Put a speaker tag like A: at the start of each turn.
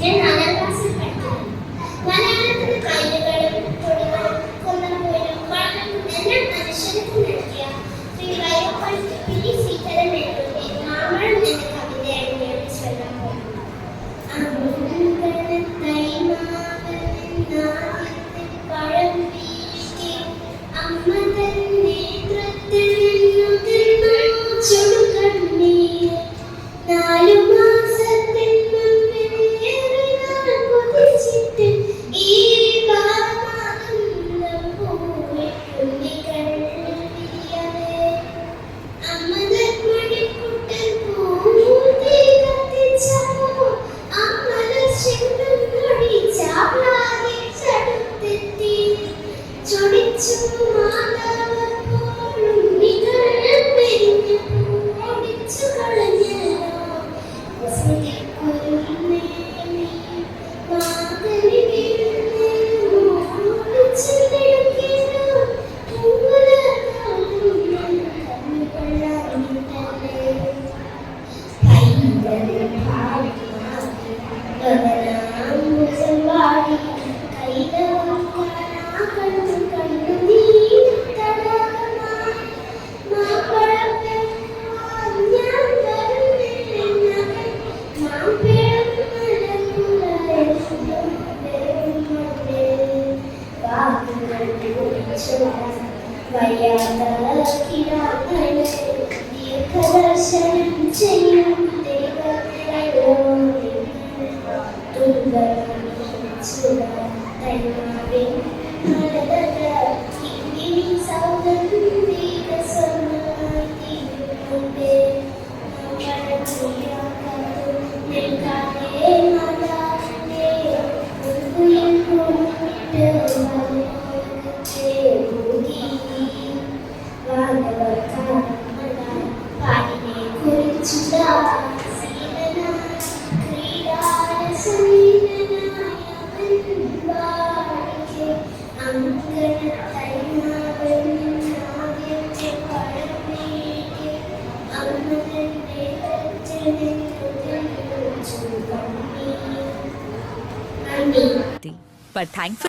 A: ഞാൻ 4ാം ക്ലാസ്സിൽ പഠിക്കുന്നു. മലയാളത്തിന് കല്ലുകളും തൊടികളും കൊന്നപ്പോഴും വളർന്നും എല്ലാം മനുഷ്യർക്ക് നൽകിയ ശ്രീ വൈലോപ്പള്ളി ശ്രീധരൻ മേനോന്റെ മാമ്പഴം എന്ന കവിതയാണ് ഞാൻ ചൊല്ലാൻ പോകുന്നത്. പഴം വീഴ്ത്തി അമ്മ തൻ നേതൃത്വത്തിൽ ചുടുകണ്ണീർ 4 മാസത്തിൽ കൊതിച്ചിട്ട് ഈ ഭാഗമാകുന്ന പൂവെ കുഞ്ഞിക്കണ്ണിരിയവേ അമ്മതൻ മണിക്കുട്ടൻ പൂത്തി കത്തിച്ചപ്പോ അമ്മല ചെണ്ടും നൊടി ചാപ്ലാകെ ചടുത്തെത്തി ചൊടിച്ചു മാതാവപ്പോഴും നികൾ പെരിഞ്ഞു ഓടിച്ചു കളഞ്ഞല്ലോ ദീർഘദർശനം ചെയ്യും
B: But thankfully